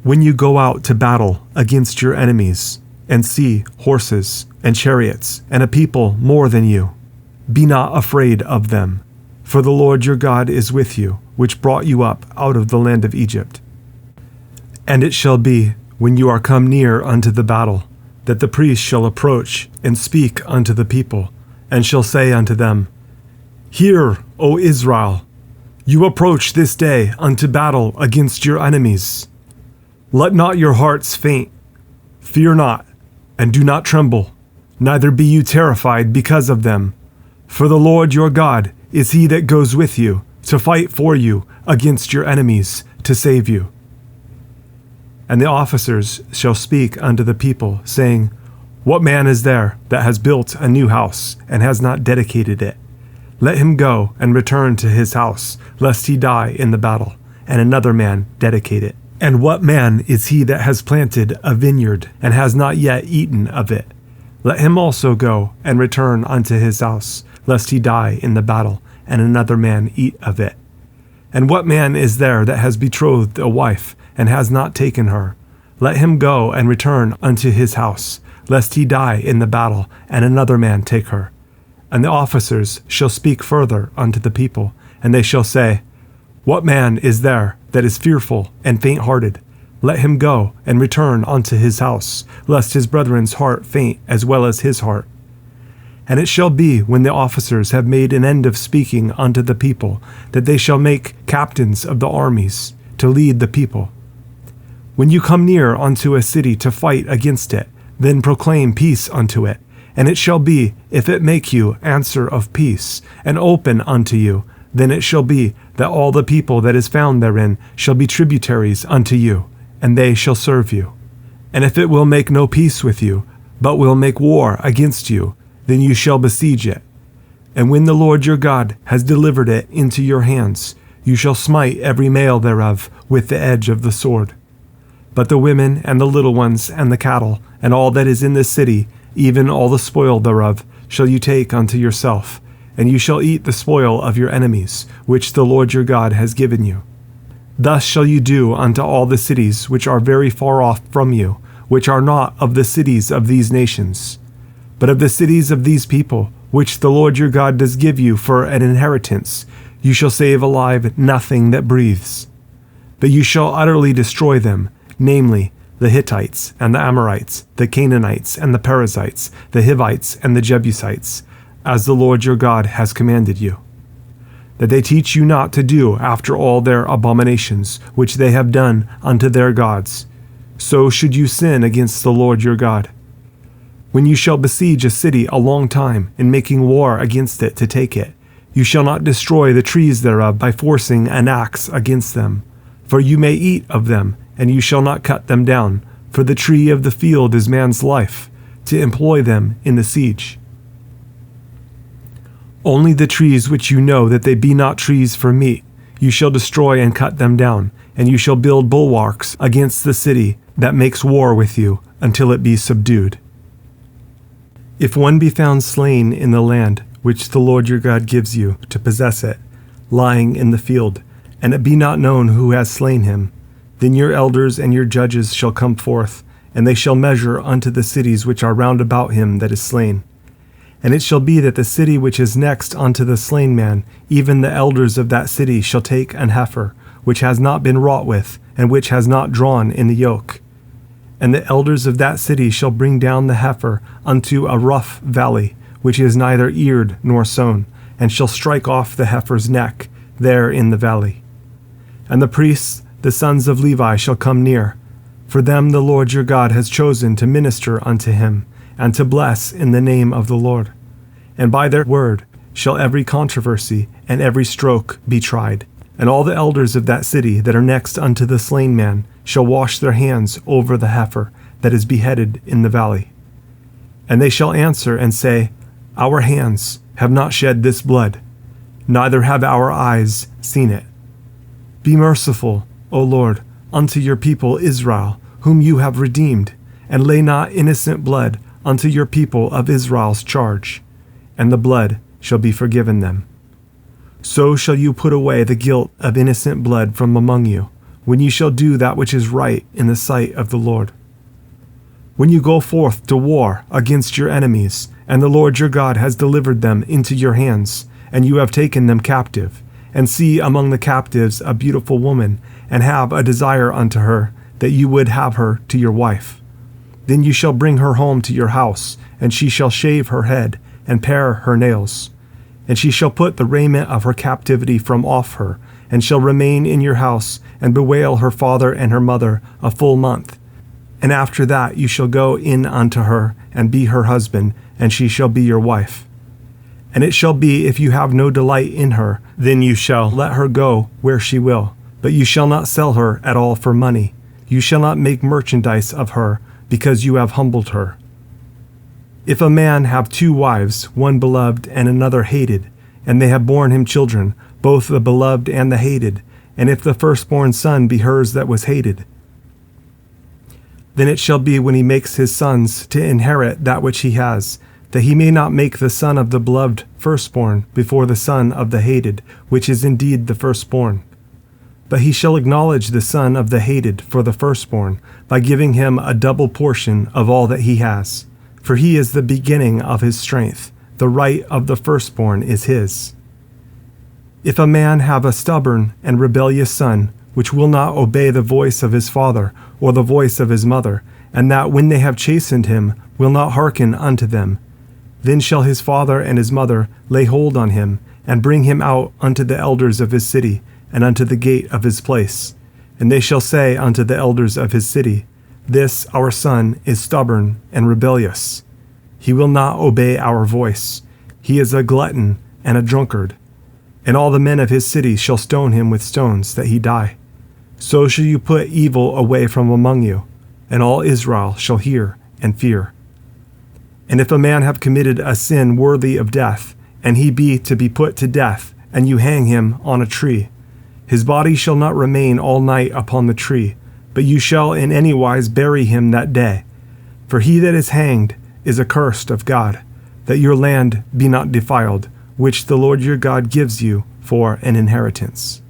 When you go out to battle against your enemies, and see horses and chariots and a people more than you, be not afraid of them, for the Lord your God is with you, which brought you up out of the land of Egypt. And it shall be, when you are come near unto the battle, that the priest shall approach and speak unto the people, and shall say unto them, Hear, O Israel, you approach this day unto battle against your enemies. Let not your hearts faint. Fear not, and do not tremble, neither be you terrified because of them. For the Lord your God is he that goes with you to fight for you against your enemies to save you. And the officers shall speak unto the people, saying, What man is there that has built a new house, and has not dedicated it? Let him go and return to his house, lest he die in the battle, and another man dedicate it. And what man is he that has planted a vineyard, and has not yet eaten of it? Let him also go and return unto his house, lest he die in the battle, and another man eat of it. And what man is there that has betrothed a wife, and has not taken her? Let him go and return unto his house, lest he die in the battle, and another man take her. And the officers shall speak further unto the people, and they shall say, What man is there that is fearful and faint-hearted? Let him go and return unto his house, lest his brethren's heart faint as well as his heart. And it shall be, when the officers have made an end of speaking unto the people, that they shall make captains of the armies to lead the people. When you come near unto a city to fight against it, then proclaim peace unto it. And it shall be, if it make you answer of peace, and open unto you, then it shall be that all the people that is found therein shall be tributaries unto you, and they shall serve you. And if it will make no peace with you, but will make war against you, then you shall besiege it. And when the Lord your God has delivered it into your hands, you shall smite every male thereof with the edge of the sword. But the women and the little ones and the cattle, and all that is in the city, even all the spoil thereof, shall you take unto yourself, and you shall eat the spoil of your enemies, which the Lord your God has given you. Thus shall you do unto all the cities which are very far off from you, which are not of the cities of these nations, but of the cities of these people, which the Lord your God does give you for an inheritance. You shall save alive nothing that breathes. But you shall utterly destroy them, namely, the Hittites and the Amorites, the Canaanites and the Perizzites, the Hivites and the Jebusites, as the Lord your God has commanded you, that they teach you not to do after all their abominations which they have done unto their gods. So should you sin against the Lord your God. When you shall besiege a city a long time, in making war against it to take it, you shall not destroy the trees thereof by forcing an axe against them. For you may eat of them, and you shall not cut them down, for the tree of the field is man's life, to employ them in the siege. Only the trees which you know that they be not trees for meat, you shall destroy and cut them down, and you shall build bulwarks against the city that makes war with you, until it be subdued. If one be found slain in the land which the Lord your God gives you to possess it, lying in the field, and it be not known who has slain him, then your elders and your judges shall come forth, and they shall measure unto the cities which are round about him that is slain. And it shall be that the city which is next unto the slain man, even the elders of that city shall take an heifer, which has not been wrought with, and which has not drawn in the yoke. And the elders of that city shall bring down the heifer unto a rough valley, which is neither eared nor sown, and shall strike off the heifer's neck there in the valley. And the priests, the sons of Levi, shall come near, for them the Lord your God has chosen to minister unto him, and to bless in the name of the Lord. And by their word shall every controversy and every stroke be tried. And all the elders of that city that are next unto the slain man shall wash their hands over the heifer that is beheaded in the valley. And they shall answer and say, Our hands have not shed this blood, neither have our eyes seen it. Be merciful, O Lord, unto your people Israel, whom you have redeemed, and lay not innocent blood unto your people of Israel's charge, and the blood shall be forgiven them. So shall you put away the guilt of innocent blood from among you, when you shall do that which is right in the sight of the Lord. When you go forth to war against your enemies, and the Lord your God has delivered them into your hands, and you have taken them captive, and see among the captives a beautiful woman, and have a desire unto her, that you would have her to your wife. Then you shall bring her home to your house, and she shall shave her head, and pare her nails. And she shall put the raiment of her captivity from off her, and shall remain in your house, and bewail her father and her mother a full month. And after that you shall go in unto her, and be her husband, and she shall be your wife. And it shall be, if you have no delight in her, then you shall let her go where she will. But you shall not sell her at all for money. You shall not make merchandise of her, because you have humbled her. If a man have 2 wives, one beloved and another hated, and they have borne him children, both the beloved and the hated, and if the firstborn son be hers that was hated, then it shall be, when he makes his sons to inherit that which he has, that he may not make the son of the beloved firstborn before the son of the hated, which is indeed the firstborn. But he shall acknowledge the son of the hated for the firstborn, by giving him a double portion of all that he has. For he is the beginning of his strength, the right of the firstborn is his. If a man have a stubborn and rebellious son, which will not obey the voice of his father, or the voice of his mother, and that when they have chastened him, will not hearken unto them, then shall his father and his mother lay hold on him, and bring him out unto the elders of his city, and unto the gate of his place. And they shall say unto the elders of his city, This our son is stubborn and rebellious. He will not obey our voice. He is a glutton and a drunkard. And all the men of his city shall stone him with stones, that he die. So shall you put evil away from among you, and all Israel shall hear and fear. And if a man have committed a sin worthy of death, and he be to be put to death, and you hang him on a tree, his body shall not remain all night upon the tree, but you shall in any wise bury him that day. For he that is hanged is accursed of God, that your land be not defiled, which the Lord your God gives you for an inheritance.